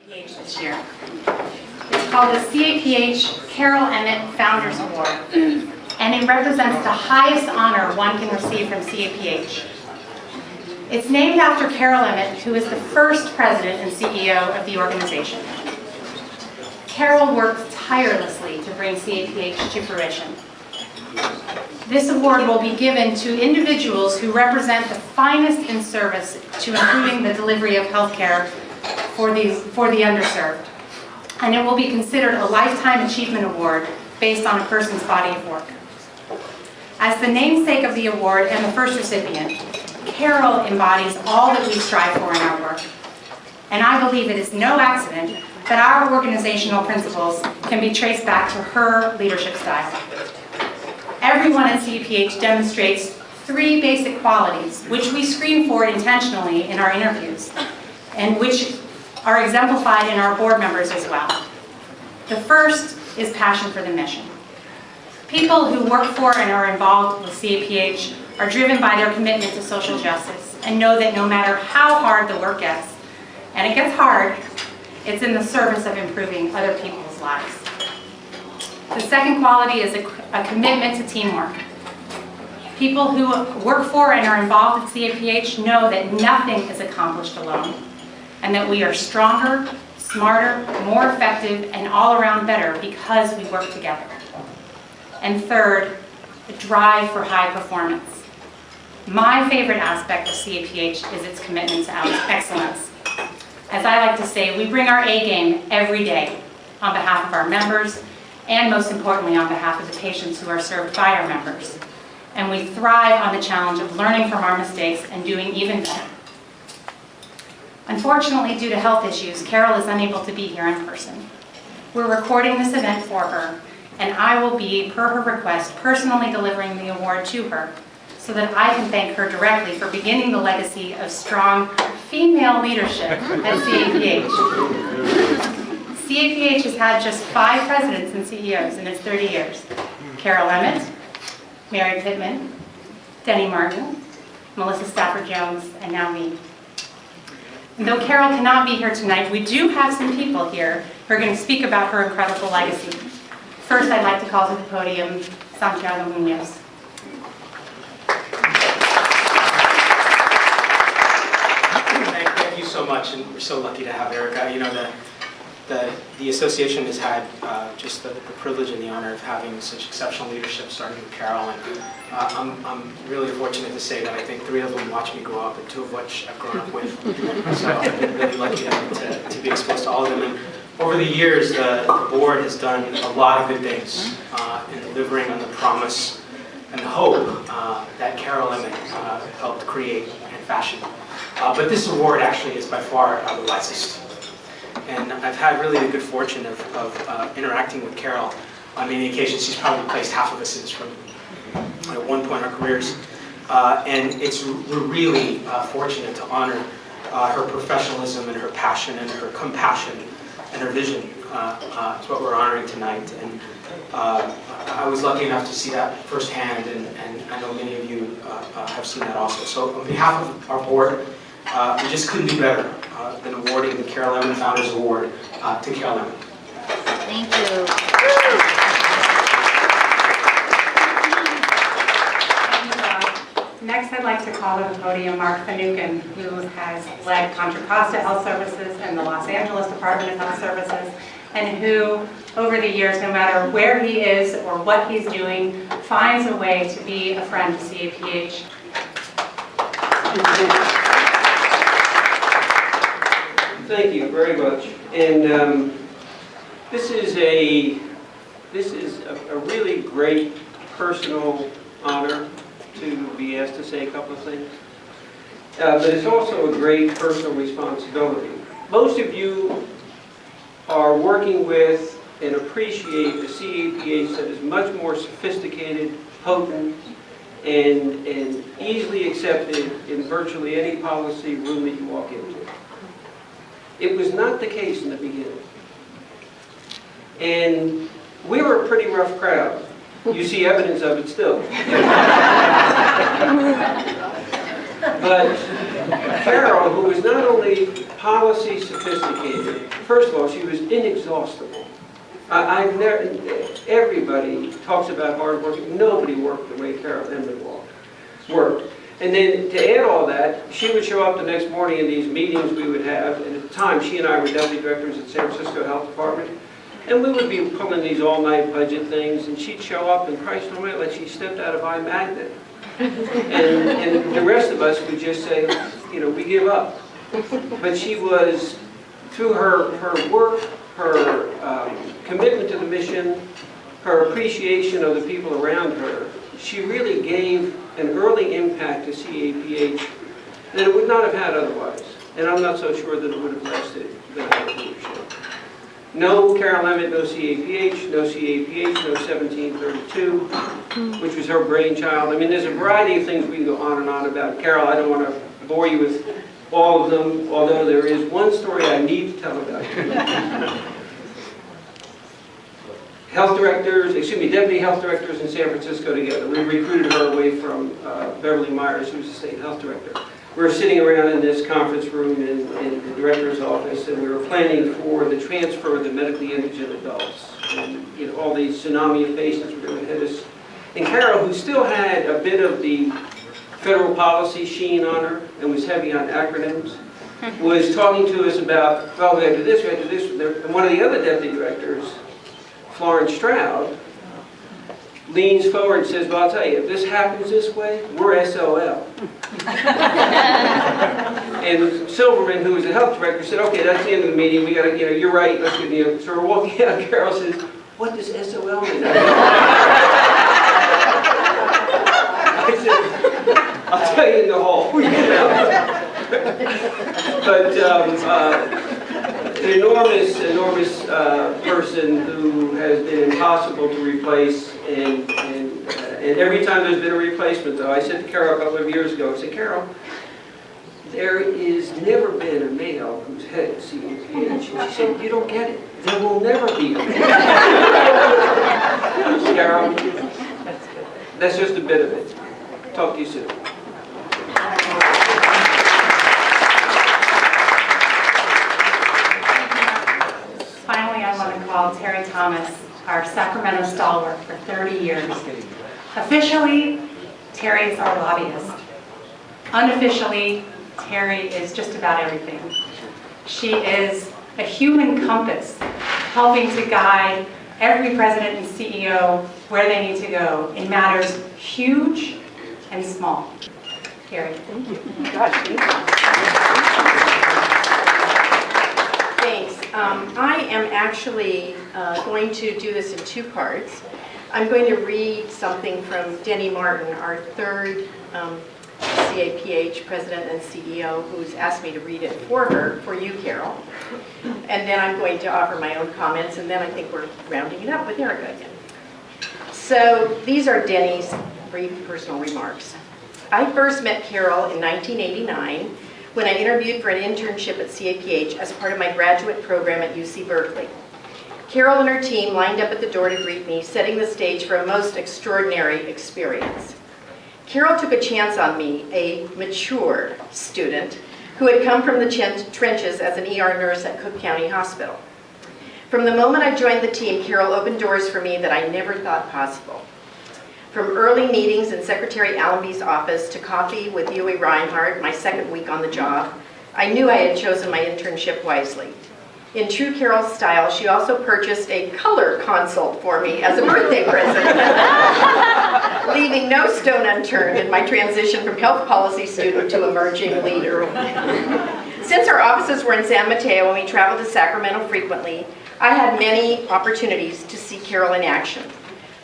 CAPH this year. It's called the CAPH Carol Emmott Founders Award, and it represents the highest honor one can receive from CAPH. It's named after Carol Emmott, who is the first president and CEO of the organization. Carol worked tirelessly to bring CAPH to fruition. This award will be given to individuals who represent the finest in service to improving the delivery of healthcare for the underserved. And it will be considered a Lifetime Achievement Award based on a person's body of work. As the namesake of the award and the first recipient, Carol embodies all that we strive for in our work. And I believe it is no accident that our organizational principles can be traced back to her leadership style. Everyone at CAPH demonstrates three basic qualities, which we screen for intentionally in our interviews, and which are exemplified in our board members as well. The first is passion for the mission. People who work for and are involved with CAPH are driven by their commitment to social justice and know that no matter how hard the work gets, and it gets hard, it's in the service of improving other people's lives. The second quality is a commitment to teamwork. People who work for and are involved at CAPH know that nothing is accomplished alone, and that we are stronger, smarter, more effective, and all around better because we work together. And third, the drive for high performance. My favorite aspect of CAPH is its commitment to excellence. As I like to say, we bring our A game every day on behalf of our members, and most importantly on behalf of the patients who are served by our members. And we thrive on the challenge of learning from our mistakes and doing even better. Unfortunately, due to health issues, Carol is unable to be here in person. We're recording this event for her, and I will be, per her request, personally delivering the award to her so that I can thank her directly for beginning the legacy of strong female leadership at CAPH. CAPH has had just 5 presidents and CEOs in its 30 years. Carol Emmott, Mary Pittman, Denny Martin, Melissa Stafford Jones, and now me. And though Carol cannot be here tonight, we do have some people here who are going to speak about her incredible legacy. First, I'd like to call to the podium Santiago Munoz. Thank you so much, and we're so lucky to have Erica. You know, the association has had just the privilege and the honor of having such exceptional leadership, starting with Carol. And I'm really fortunate to say that I think 3 of them watched me grow up, and 2 of which I've grown up with. So I've been really lucky to be exposed to all of them. And over the years, the board has done a lot of good things in delivering on the promise and the hope that Carol Emmott helped create and fashion. But this award actually is by far the wisest. And I've had really the good fortune of interacting with Carol on many occasions. She's probably placed half of us in this room at one point in our careers. And we're really fortunate to honor her professionalism and her passion and her compassion and her vision. It's what we're honoring tonight. And I was lucky enough to see that firsthand, and I know many of you have seen that also. So on behalf of our board, we just couldn't be better than awarding the Carol Emmott Founders Award to Carol Emmott. Thank you. Next, I'd like to call to the podium Mark Finucane, who has led Contra Costa Health Services and the Los Angeles Department of Health Services, and who, over the years, no matter where he is or what he's doing, finds a way to be a friend to CAPH. Thank you very much. And this is a really great personal honor to be asked to say a couple of things. But it's also a great personal responsibility. Most of you are working with and appreciate a CAPH that is much more sophisticated, potent, and easily accepted in virtually any policy room that you walk into. It was not the case in the beginning. And we were a pretty rough crowd. You see evidence of it still. But Carol, who was not only policy sophisticated, first of all, she was inexhaustible. I've never, everybody talks about hard work. Nobody worked the way Carol Emmott worked. And then to add all that, she would show up the next morning in these meetings we would have. And at the time, she and I were deputy directors at San Francisco Health Department. And we would be pulling these all-night budget things. And she'd show up, and Christ almighty, like she stepped out of iMagnet. And the rest of us would just say, you know, we give up. But she was, through her work, her commitment to the mission, her appreciation of the people around her, she really gave an early impact to CAPH that it would not have had otherwise. And I'm not so sure that it would have lasted without her leadership. No Carol Emmott, no CAPH, no 1732, which was her brainchild. I mean, there's a variety of things we can go on and on about Carol. I don't want to bore you with all of them, although there is one story I need to tell about you. Deputy health directors in San Francisco together. We recruited her away from Beverly Myers, who was the state health director. We were sitting around in this conference room in the director's office, and we were planning for the transfer of the medically indigent adults. And you know, all these tsunami of patients were going to hit us. And Carol, who still had a bit of the federal policy sheen on her and was heavy on acronyms, was talking to us about, well, we got to do this, we got to do this. And one of the other deputy directors, Florence Stroud, leans forward and says, well, I'll tell you, if this happens this way, we're SOL. And Silverman, who was the health director, said, okay, that's the end of the meeting. We got to, you know, you're right, let's get the. So we're walking out, and Carol says, what does SOL mean? I said, I'll tell you in the hall. But an enormous person who has been impossible to replace, and every time there's been a replacement, though, I said to Carol a couple of years ago, I said, Carol, there is never been a male who's head of CAPH. And she said, you don't get it. There will never be a male. Carol, that's just a bit of it. Talk to you soon. Finally, I want to call Terry Thomas, our Sacramento stalwart for 30 years. Officially, Terry is our lobbyist. Unofficially, Terry is just about everything. She is a human compass, helping to guide every president and CEO where they need to go in matters huge and small. Terry. Thank you. Gosh, thank you. Thanks. I am actually going to do this in two parts. I'm going to read something from Denny Martin, our third CAPH president and CEO, who's asked me to read it for her, for you, Carol. And then I'm going to offer my own comments, and then I think we're rounding it up with Erica again. So these are Denny's brief personal remarks. I first met Carol in 1989 when I interviewed for an internship at CAPH as part of my graduate program at UC Berkeley. Carol and her team lined up at the door to greet me, setting the stage for a most extraordinary experience. Carol took a chance on me, a mature student who had come from the trenches as an ER nurse at Cook County Hospital. From the moment I joined the team, Carol opened doors for me that I never thought possible. From early meetings in Secretary Allenby's office to coffee with Huey Reinhardt, my second week on the job, I knew I had chosen my internship wisely. In true Carol style, she also purchased a color consult for me as a birthday present, leaving no stone unturned in my transition from health policy student to emerging leader. Since our offices were in San Mateo and we traveled to Sacramento frequently, I had many opportunities to see Carol in action.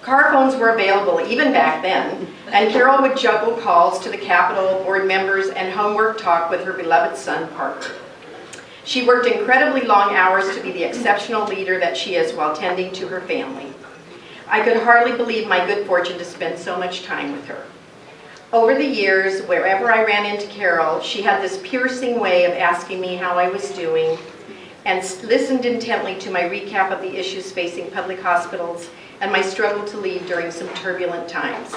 Car phones were available even back then, and Carol would juggle calls to the Capitol, board members, and homework talk with her beloved son, Parker. She worked incredibly long hours to be the exceptional leader that she is while tending to her family. I could hardly believe my good fortune to spend so much time with her. Over the years, wherever I ran into Carol, she had this piercing way of asking me how I was doing and listened intently to my recap of the issues facing public hospitals and my struggle to lead during some turbulent times.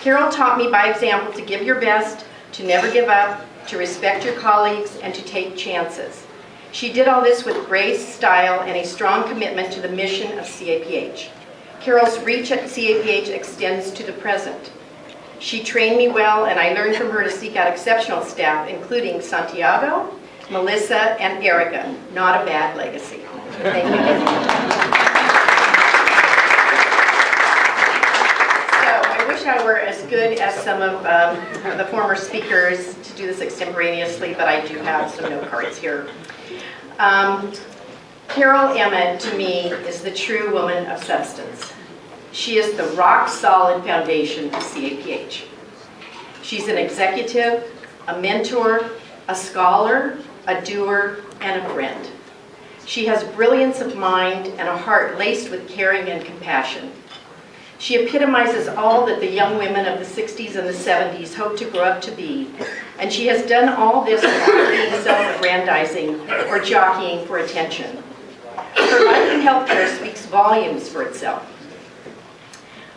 Carol taught me by example to give your best, to never give up, to respect your colleagues, and to take chances. She did all this with grace, style, and a strong commitment to the mission of CAPH. Carol's reach at CAPH extends to the present. She trained me well, and I learned from her to seek out exceptional staff, including Santiago, Melissa, and Erica. Not a bad legacy. Thank you. So I wish I were as good as some of the former speakers to do this extemporaneously, but I do have some note cards here. Carol Emmott, to me, is the true woman of substance. She is the rock-solid foundation of CAPH. She's an executive, a mentor, a scholar, a doer, and a friend. She has brilliance of mind and a heart laced with caring and compassion. She epitomizes all that the young women of the 60s and the 70s hope to grow up to be, and she has done all this without being self-aggrandizing or jockeying for attention. Her life in healthcare speaks volumes for itself.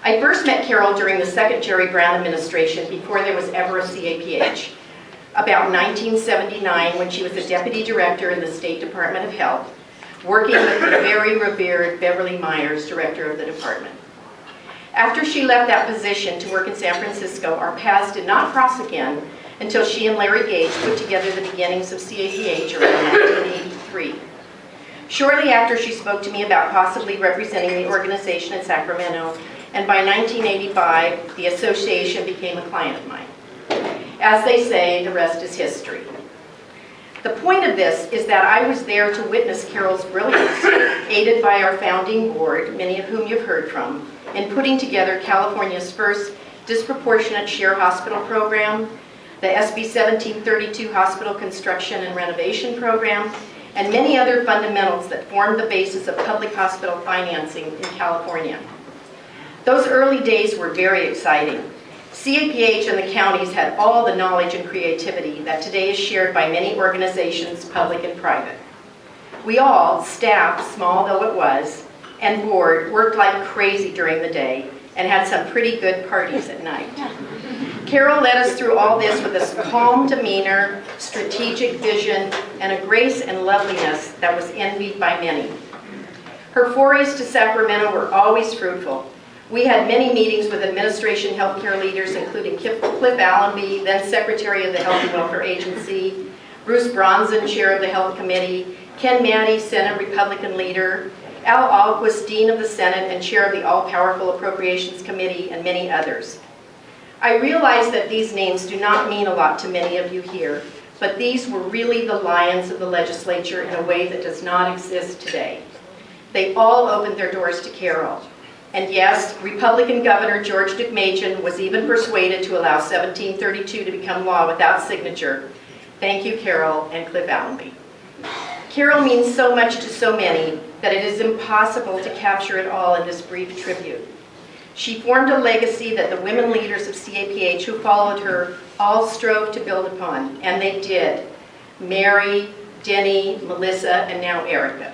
I first met Carol during the second Jerry Brown administration, before there was ever a CAPH, about 1979, when she was the deputy director in the State Department of Health, working with the very revered Beverly Myers, director of the department. After she left that position to work in San Francisco, our paths did not cross again until she and Larry Gage put together the beginnings of CAPH around 1983. Shortly after, she spoke to me about possibly representing the organization in Sacramento, and by 1985, the association became a client of mine. As they say, the rest is history. The point of this is that I was there to witness Carol's brilliance, aided by our founding board, many of whom you've heard from, in putting together California's first disproportionate share hospital program, the SB 1732 hospital construction and renovation program, and many other fundamentals that formed the basis of public hospital financing in California. Those early days were very exciting. CAPH and the counties had all the knowledge and creativity that today is shared by many organizations, public and private. We all, staff, small though it was, and board, worked like crazy during the day and had some pretty good parties at night. Carol led us through all this with a calm demeanor, strategic vision, and a grace and loveliness that was envied by many. Her forays to Sacramento were always fruitful. We had many meetings with administration healthcare leaders, including Cliff Allenby, then Secretary of the Health and Welfare Agency, Bruce Bronson, Chair of the Health Committee, Ken Manny, Senate Republican leader, Al Ahlquist, Dean of the Senate and Chair of the All-Powerful Appropriations Committee, and many others. I realize that these names do not mean a lot to many of you here, but these were really the lions of the legislature in a way that does not exist today. They all opened their doors to Carol. And yes, Republican Governor George Deukmejian was even persuaded to allow 1732 to become law without signature. Thank you, Carol and Cliff Allenby. Carol means so much to so many that it is impossible to capture it all in this brief tribute. She formed a legacy that the women leaders of CAPH who followed her all strove to build upon, and they did. Mary, Denny, Melissa, and now Erica.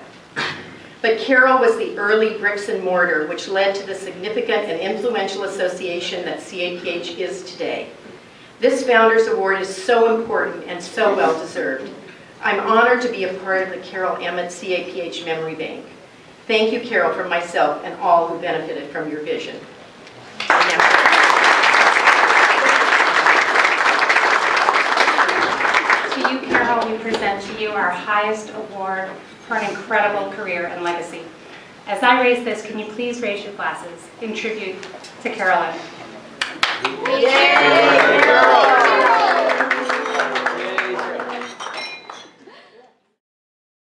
But Carol was the early bricks and mortar which led to the significant and influential association that CAPH is today. This Founders Award is so important and so well deserved. I'm honored to be a part of the Carol Emmott CAPH Memory Bank. Thank you, Carol, from myself and all who benefited from your vision. To you, Carol, we present to you our highest award for an incredible career and legacy. As I raise this, can you please raise your glasses in tribute to Carol Emmott? Yay!